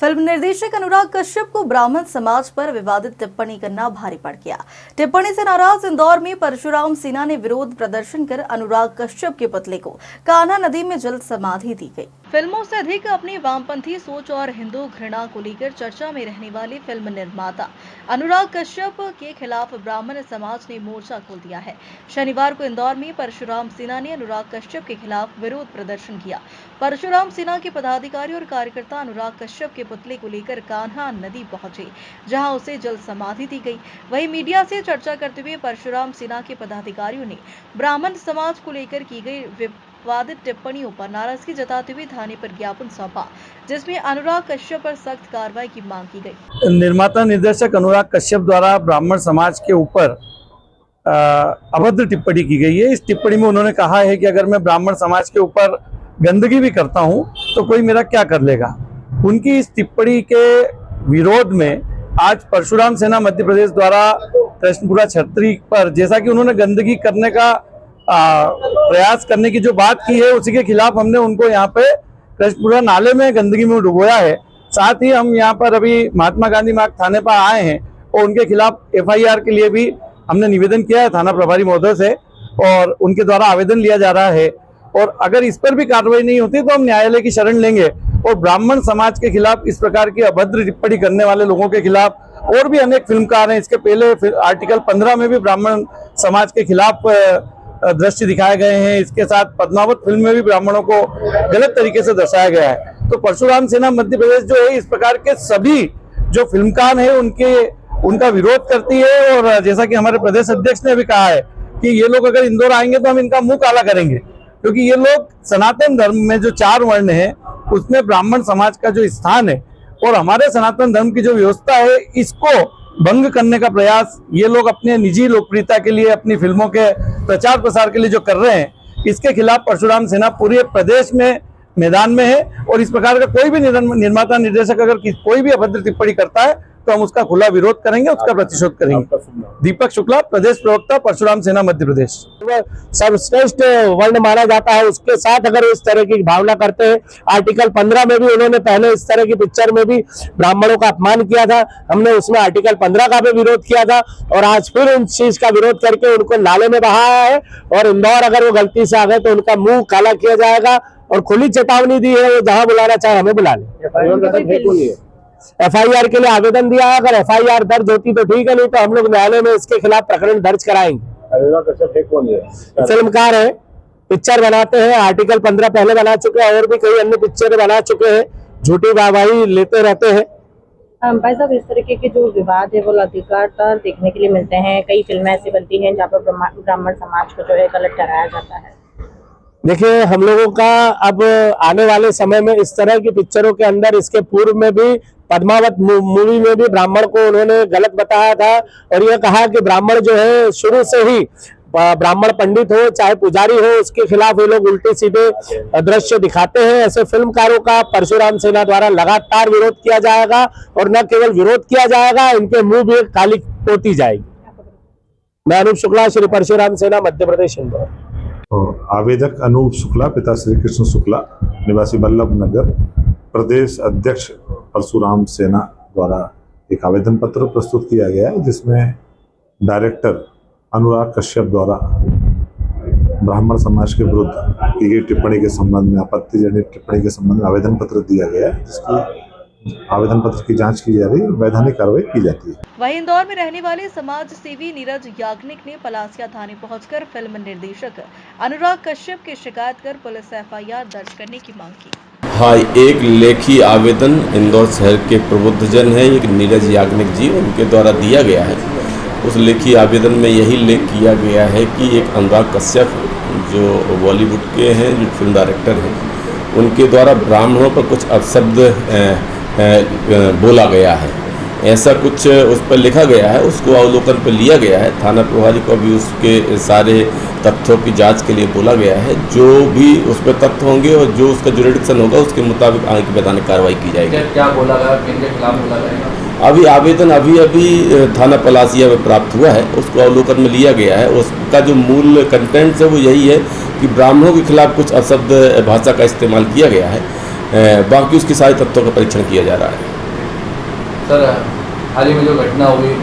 Film निर्देशक अनुराग कश्यप को ब्राह्मण समाज पर विवादित टिप्पणी करना भारी पड़ गया। टिप्पणी से नाराज इंदौर में परशुराम सेना ने विरोध प्रदर्शन कर अनुराग कश्यप के पुतले को कान्हा नदी में जल समाधि दी गई। फिल्मों से अधिक अपनी वामपंथी सोच और हिंदू घृणा को लेकर चर्चा में रहने वाले फिल्म निर्माता अनुराग कश्यप के खिलाफ ब्राह्मण समाज ने मोर्चा खोल दिया है। शनिवार को इंदौर में परशुराम सेना ने अनुराग कश्यप के खिलाफ विरोध प्रदर्शन किया। परशुराम सेना के पदाधिकारी और कार्यकर्ता अनुराग कश्यप के पुतले को लेकर कान्हा नदी पहुंचे, जहां उसे जल समाधि दी गई। वहीं मीडिया से चर्चा करते हुए परशुराम सेना के पदाधिकारियों ने ब्राह्मण समाज को लेकर की गई विवादित टिप्पणियों पर नाराजगी जताते हुए थाने पर ज्ञापन सौंपा, जिसमें अनुराग कश्यप पर सख्त कार्रवाई की मांग की गई। निर्माता निर्देशक अनुराग कश्यप द्वारा ब्राह्मण समाज के ऊपर अभद्र टिप्पणी की गई है। इस टिप्पणी में उन्होंने कहा है कि अगर मैं ब्राह्मण समाज के ऊपर गंदगी भी करता हूं तो कोई मेरा क्या कर लेगा। उनकी इस टिप्पणी के विरोध में आज परशुराम सेना मध्य प्रदेश द्वारा कृष्णपुरा छतरी पर जैसा कि उन्होंने गंदगी करने का प्रयास करने की जो बात की है, उसी के खिलाफ हमने उनको यहाँ पे कृष्णपुरा नाले में गंदगी में डुबोया है। साथ ही हम यहाँ पर अभी महात्मा गांधी मार्ग थाने पर आए हैं और उनके खिलाफ FIR के लिए भी हमने निवेदन किया है थाना प्रभारी महोदय से, और उनके द्वारा आवेदन लिया जा रहा है। और अगर इस पर भी कार्रवाई नहीं होती तो हम न्यायालय की शरण लेंगे और ब्राह्मण समाज के खिलाफ इस प्रकार की अभद्र टिप्पणी करने वाले लोगों के खिलाफ और भी अनेक फिल्मकार हैं। इसके पहले आर्टिकल 15 में भी ब्राह्मण समाज के खिलाफ दृश्य दिखाए गए हैं। इसके साथ पद्मावत फिल्म में भी ब्राह्मणों को गलत तरीके से दर्शाया गया है। तो परशुराम सेना मध्य प्रदेश जो है इस प्रकार के सभी जो फिल्मकार है उनका विरोध करती है। और जैसा कि हमारे प्रदेश अध्यक्ष ने भी कहा है कि ये लोग अगर इंदौर आएंगे तो हम इनका मुंह काला करेंगे, क्योंकि ये लोग सनातन धर्म में जो 4 वर्ण है उसमें ब्राह्मण समाज का जो स्थान है और हमारे सनातन धर्म की जो व्यवस्था है इसको भंग करने का प्रयास ये लोग अपने निजी लोकप्रियता के लिए, अपनी फिल्मों के प्रचार प्रसार के लिए जो कर रहे हैं, इसके खिलाफ परशुराम सेना पूरे प्रदेश में मैदान में है। और इस प्रकार का कोई भी निर्माता निर्देशक अगर कोई भी अभद्र टिप्पणी करता है तो हम उसका खुला विरोध करेंगे, उसका प्रतिशोध करेंगे। दीपक शुक्ला, प्रदेश प्रवक्ता, परशुराम सेना मध्य प्रदेश। सर्वश्रेष्ठ वर्ण माना जाता है, उसके साथ अगर इस तरह की भावना करते हैं। आर्टिकल 15 में भी उन्होंने पहले इस तरह की पिक्चर में भी ब्राह्मणों का अपमान किया था, हमने उसमें आर्टिकल 15 का भी विरोध किया था और आज फिर उन चीज का विरोध करके उनको नाले में बहाया है। और इंदौर अगर वो गलती से आ गए तो उनका मुंह काला किया जाएगा और खुली चेतावनी दी है, वो जहां बुलाना चाहे हमें बुला ले। FIR के लिए आवेदन दिया है, अगर FIR दर्ज होती तो ठीक है, नहीं तो हम लोग न्यायालय में इसके खिलाफ प्रकरण दर्ज कराएंगे। फिल्मकार है, पिक्चर बनाते हैं, आर्टिकल 15 पहले बना चुके हैं और भी कई अन्य पिक्चर बना चुके हैं, झूठी वाहवाही लेते रहते हैं। भाई साहब, इस तरीके के जो विवाद है वो लगातार देखने के लिए मिलते हैं। कई फिल्में ऐसी बनती हैं जहाँ पर ब्राह्मण समाज को जो है गलत ठहराया जाता है। देखिए, हम लोगों का अब आने वाले समय में इस तरह की पिक्चरों के अंदर, इसके पूर्व में भी पद्मावत मूवी में भी ब्राह्मण को उन्होंने गलत बताया था और यह कहा कि ब्राह्मण जो है शुरू से ही, ब्राह्मण पंडित हो चाहे पुजारी हो, उसके खिलाफ ये लोग उल्टे सीधे दृश्य दिखाते हैं। ऐसे फिल्मकारों का परशुराम सेना द्वारा लगातार विरोध किया जाएगा और न केवल विरोध किया जाएगा, इनके मुंह भी काली पोती जाएगी। मैं अनूप शुक्ला, श्री परशुराम सेना मध्य प्रदेश इंदौर। आवेदक अनूप शुक्ला, पिता श्री कृष्ण शुक्ला, निवासी बल्लभ नगर, प्रदेश अध्यक्ष परशुराम सेना द्वारा एक आवेदन पत्र प्रस्तुत किया गया है, जिसमें डायरेक्टर अनुराग कश्यप द्वारा ब्राह्मण समाज के विरुद्ध की गई टिप्पणी के संबंध में, आपत्तिजनक टिप्पणी के संबंध में आवेदन पत्र दिया गया है, जिसकी आवेदन पत्र की जांच की जा रही है, वैधानिक कार्रवाई की जाती है। वहीं इंदौर में रहने वाले समाज सेवी नीरज याग्निक ने पलासिया थाने पहुंचकर फिल्म निर्देशक अनुराग कश्यप की शिकायत कर पुलिस FIR दर्ज करने की मांग की। हाँ, एक लेखी आवेदन इंदौर शहर के प्रबुद्धजन है, एक नीरज याग्निक जी, उनके द्वारा दिया गया है। उस लेखी आवेदन में यही उल्लेख किया गया है कि एक अनुराग कश्यप जो बॉलीवुड के हैं, जो फिल्म डायरेक्टर हैं, उनके द्वारा ब्राह्मणों पर कुछ अपशब्द बोला गया है, ऐसा कुछ उस पर लिखा गया है। उसको अवलोकन पर लिया गया है, थाना प्रभारी को भी उसके सारे तथ्यों की जांच के लिए बोला गया है। जो भी उस पर तथ्य होंगे और जो उसका जुरिडिक्शन होगा उसके मुताबिक आगे की वैधानिक कार्रवाई की जाएगी। क्या बोला गया, किनके खिलाफ बोला गया? अभी आवेदन अभी थाना पलासिया में प्राप्त हुआ है, उसको अवलोकन में लिया गया है। उसका जो मूल कंटेंट है वो यही है कि ब्राह्मणों के खिलाफ कुछ अपशब्द भाषा का इस्तेमाल किया गया है। बाकी उसके सारे तत्वों का परीक्षण किया जा रहा है। सर हाल ही में जो घटना हुई